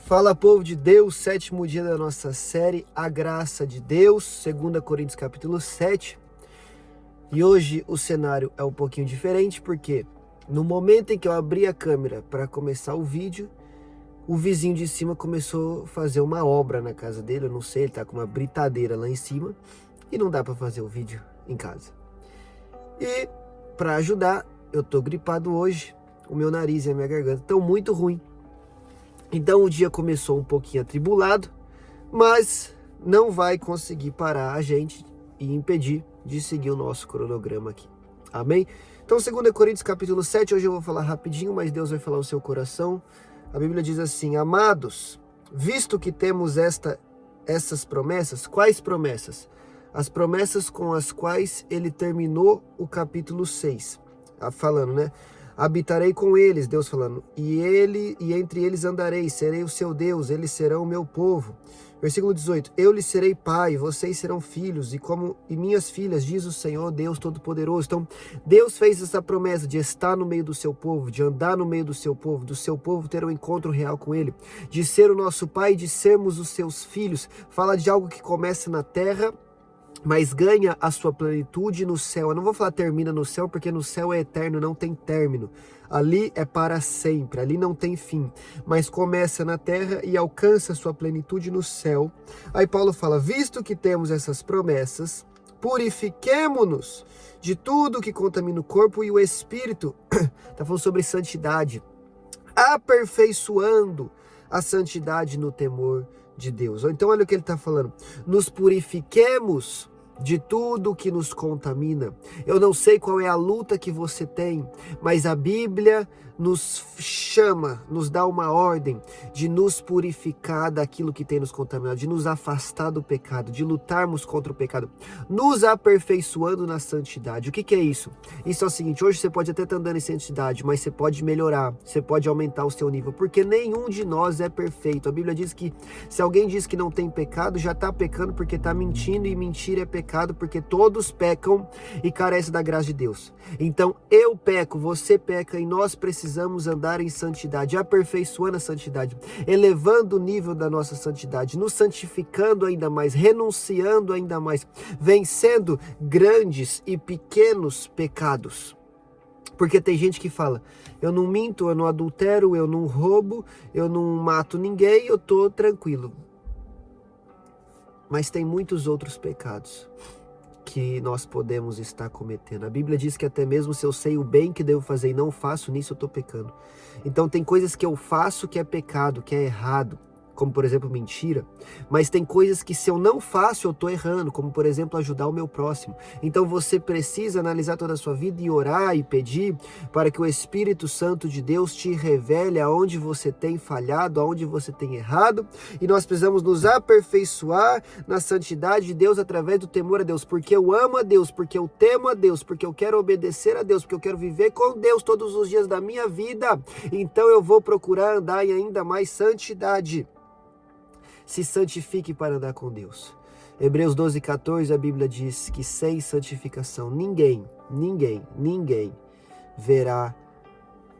Fala, povo de Deus, sétimo dia da nossa série A Graça de Deus, 2 Coríntios capítulo 7. E hoje o cenário é um pouquinho diferente, porque no momento em que eu abri a câmera para começar o vídeo, o vizinho de cima começou a fazer uma obra na casa dele, eu não sei, ele tá com uma britadeira lá em cima e não dá para fazer o vídeo em casa. E para ajudar, eu tô gripado hoje, o meu nariz e a minha garganta estão muito ruins. Então o dia começou um pouquinho atribulado, mas não vai conseguir parar a gente e impedir de seguir o nosso cronograma aqui. Amém? Então 2 Coríntios capítulo 7, hoje eu vou falar rapidinho, mas Deus vai falar o seu coração. A Bíblia diz assim: amados, visto que temos essas promessas, quais promessas? As promessas com as quais ele terminou o capítulo 6, falando, né? Habitarei com eles, Deus falando, e entre eles andarei, serei o seu Deus, eles serão o meu povo. Versículo 18, eu lhes serei pai, vocês serão filhos, e minhas filhas, diz o Senhor Deus Todo-Poderoso. Então, Deus fez essa promessa de estar no meio do seu povo, de andar no meio do seu povo ter um encontro real com ele, de ser o nosso pai, de sermos os seus filhos. Fala de algo que começa na terra, mas ganha a sua plenitude no céu. Eu não vou falar termina no céu, porque no céu é eterno, não tem término. Ali é para sempre, ali não tem fim. Mas começa na terra e alcança a sua plenitude no céu. Aí Paulo fala, visto que temos essas promessas, purifiquemo-nos de tudo que contamina o corpo e o espírito. Está falando sobre santidade. Aperfeiçoando a santidade no temor de Deus. Então olha o que ele está falando. Nos purifiquemos de tudo que nos contamina. Eu não sei qual é a luta que você tem, mas a Bíblia nos chama, nos dá uma ordem de nos purificar daquilo que tem nos contaminado, de nos afastar do pecado, de lutarmos contra o pecado, nos aperfeiçoando na santidade. O que é isso? Isso é o seguinte, hoje você pode até estar andando em santidade, mas você pode melhorar, você pode aumentar o seu nível, porque nenhum de nós é perfeito. A Bíblia diz que se alguém diz que não tem pecado, já está pecando porque está mentindo, e mentira é pecado, porque todos pecam e carecem da graça de Deus. Então eu peco, você peca, e nós precisamos andar em santidade, aperfeiçoando a santidade, elevando o nível da nossa santidade, nos santificando ainda mais, renunciando ainda mais, vencendo grandes e pequenos pecados. Porque tem gente que fala, eu não minto, eu não adultero, eu não roubo, eu não mato ninguém, eu tô tranquilo. Mas tem muitos outros pecados que nós podemos estar cometendo. A Bíblia diz que até mesmo se eu sei o bem que devo fazer e não faço, nisso eu estou pecando. Então tem coisas que eu faço que é pecado, que é errado, como por exemplo mentira, mas tem coisas que se eu não faço eu estou errando, como por exemplo ajudar o meu próximo. Então você precisa analisar toda a sua vida e orar e pedir para que o Espírito Santo de Deus te revele aonde você tem falhado, aonde você tem errado, e nós precisamos nos aperfeiçoar na santidade de Deus através do temor a Deus, porque eu amo a Deus, porque eu temo a Deus, porque eu quero obedecer a Deus, porque eu quero viver com Deus todos os dias da minha vida. Então eu vou procurar andar em ainda mais santidade. Se santifique para andar com Deus. Hebreus 12:14, a Bíblia diz que sem santificação ninguém verá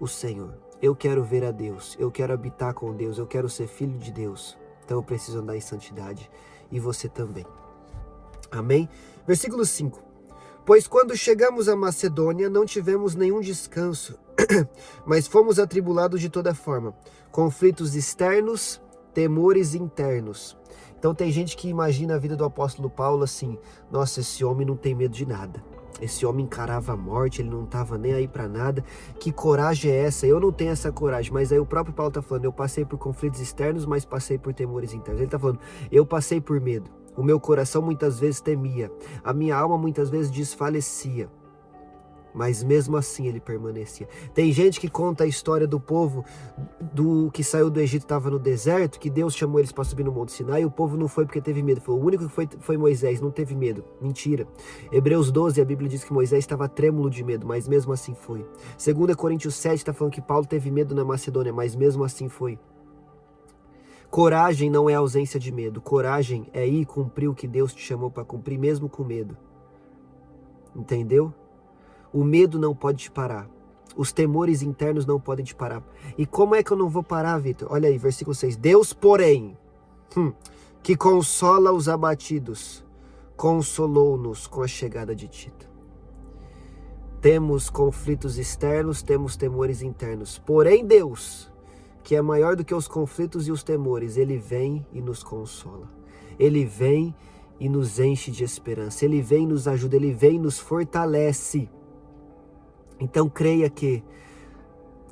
o Senhor. Eu quero ver a Deus, eu quero habitar com Deus, eu quero ser filho de Deus. Então eu preciso andar em santidade, e você também. Amém? Versículo 5. Pois quando chegamos à Macedônia não tivemos nenhum descanso, mas fomos atribulados de toda forma, conflitos externos, temores internos. Então tem gente que imagina a vida do apóstolo Paulo assim, nossa, esse homem não tem medo de nada. Esse homem encarava a morte, ele não estava nem aí para nada. Que coragem é essa? Eu não tenho essa coragem. Mas aí o próprio Paulo está falando, eu passei por conflitos externos, mas passei por temores internos. Ele está falando, eu passei por medo. O meu coração muitas vezes temia. A minha alma muitas vezes desfalecia. Mas mesmo assim ele permanecia. Tem gente que conta a história do povo que saiu do Egito, estava no deserto, que Deus chamou eles para subir no Monte Sinai, e o povo não foi porque teve medo. O único que foi Moisés, não teve medo. Mentira. Hebreus 12, a Bíblia diz que Moisés estava trêmulo de medo, mas mesmo assim foi. 2 Coríntios 7 está falando que Paulo teve medo na Macedônia, mas mesmo assim foi. Coragem não é ausência de medo. Coragem é ir cumprir o que Deus te chamou para cumprir, mesmo com medo. Entendeu? O medo não pode te parar. Os temores internos não podem te parar. E como é que eu não vou parar, Vitor? Olha aí, versículo 6. Deus, porém, que consola os abatidos, consolou-nos com a chegada de Tito. Temos conflitos externos, temos temores internos. Porém, Deus, que é maior do que os conflitos e os temores, Ele vem e nos consola. Ele vem e nos enche de esperança. Ele vem e nos ajuda, Ele vem e nos fortalece. Então creia que,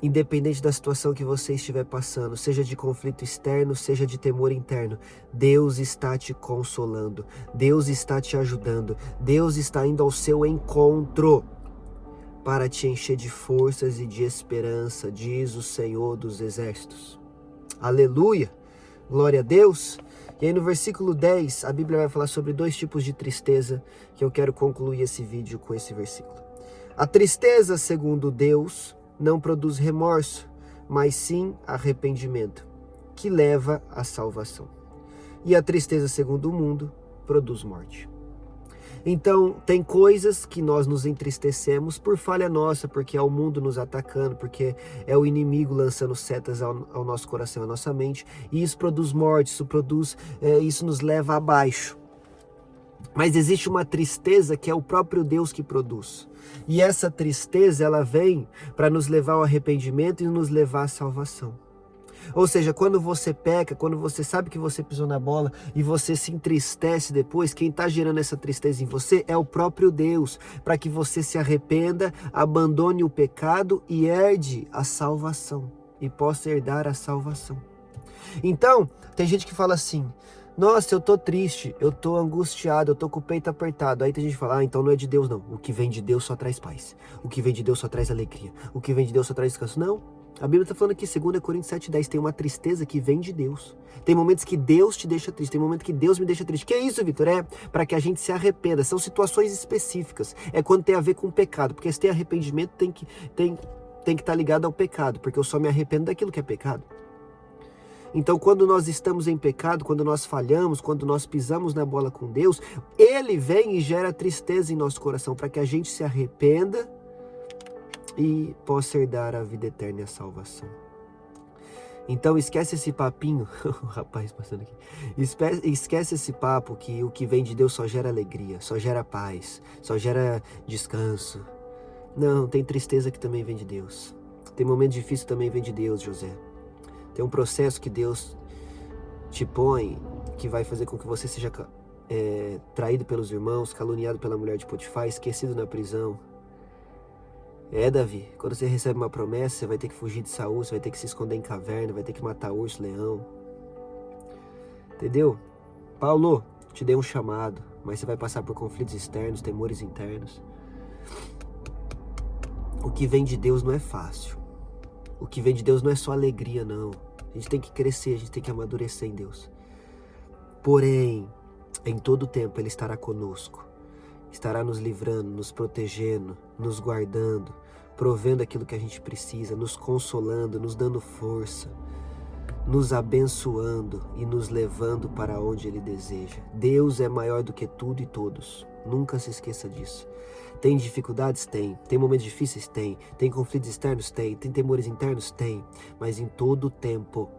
independente da situação que você estiver passando, seja de conflito externo, seja de temor interno, Deus está te consolando, Deus está te ajudando, Deus está indo ao seu encontro para te encher de forças e de esperança, diz o Senhor dos Exércitos. Aleluia! Glória a Deus! E aí no versículo 10, a Bíblia vai falar sobre 2 tipos de tristeza, que eu quero concluir esse vídeo com esse versículo. A tristeza, segundo Deus, não produz remorso, mas sim arrependimento, que leva à salvação. E a tristeza, segundo o mundo, produz morte. Então, tem coisas que nós nos entristecemos por falha nossa, porque é o mundo nos atacando, porque é o inimigo lançando setas ao nosso coração, à nossa mente, e isso produz morte, isso nos leva abaixo. Mas existe uma tristeza que é o próprio Deus que produz. E essa tristeza, ela vem para nos levar ao arrependimento e nos levar à salvação. Ou seja, quando você peca, quando você sabe que você pisou na bola e você se entristece depois, quem está gerando essa tristeza em você é o próprio Deus, para que você se arrependa, abandone o pecado e herde a salvação, e possa herdar a salvação. Então, tem gente que fala assim: nossa, eu tô triste, eu tô angustiado, eu tô com o peito apertado. Aí tem gente que fala: então não é de Deus não, o que vem de Deus só traz paz, o que vem de Deus só traz alegria, o que vem de Deus só traz descanso. Não. A Bíblia está falando aqui, 2 Coríntios 7,10, tem uma tristeza que vem de Deus. Tem momentos que Deus te deixa triste, tem momentos que Deus me deixa triste. Que é isso, Vitor? É para que a gente se arrependa. São situações específicas. É quando tem a ver com o pecado. Porque se tem arrependimento, tem que estar ligado ao pecado. Porque eu só me arrependo daquilo que é pecado. Então, quando nós estamos em pecado, quando nós falhamos, quando nós pisamos na bola com Deus, Ele vem e gera tristeza em nosso coração para que a gente se arrependa e possa herdar a vida eterna e a salvação. Então esquece esse papinho, o rapaz passando aqui, esquece esse papo que o que vem de Deus só gera alegria, só gera paz, só gera descanso. Não, tem tristeza que também vem de Deus. Tem momento difícil que também vem de Deus, José. Tem um processo que Deus te põe, que vai fazer com que você seja traído pelos irmãos, caluniado pela mulher de Potifar, esquecido na prisão. Davi, quando você recebe uma promessa, você vai ter que fugir de Saul, você vai ter que se esconder em caverna, vai ter que matar urso, leão. Entendeu? Paulo, te dei um chamado, mas você vai passar por conflitos externos, temores internos. O que vem de Deus não é fácil. O que vem de Deus não é só alegria, não. A gente tem que crescer, a gente tem que amadurecer em Deus. Porém, em todo tempo Ele estará conosco. Estará nos livrando, nos protegendo, nos guardando, provendo aquilo que a gente precisa, nos consolando, nos dando força, nos abençoando e nos levando para onde Ele deseja. Deus é maior do que tudo e todos. Nunca se esqueça disso. Tem dificuldades? Tem. Tem momentos difíceis? Tem. Tem conflitos externos? Tem. Tem temores internos? Tem. Mas em todo tempo,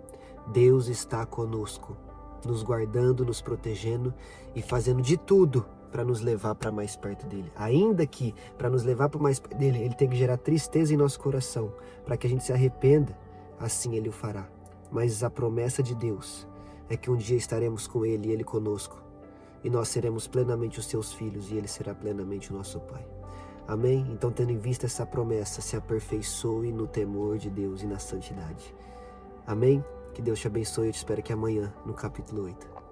Deus está conosco, nos guardando, nos protegendo e fazendo de tudo para nos levar para mais perto dele. Ainda que para nos levar para mais perto dele, Ele tem que gerar tristeza em nosso coração, para que a gente se arrependa, assim Ele o fará. Mas a promessa de Deus é que um dia estaremos com Ele e Ele conosco, e nós seremos plenamente os seus filhos e Ele será plenamente o nosso Pai. Amém? Então, tendo em vista essa promessa, se aperfeiçoe no temor de Deus e na santidade. Amém? Que Deus te abençoe. Eu te espero aqui amanhã no capítulo 8.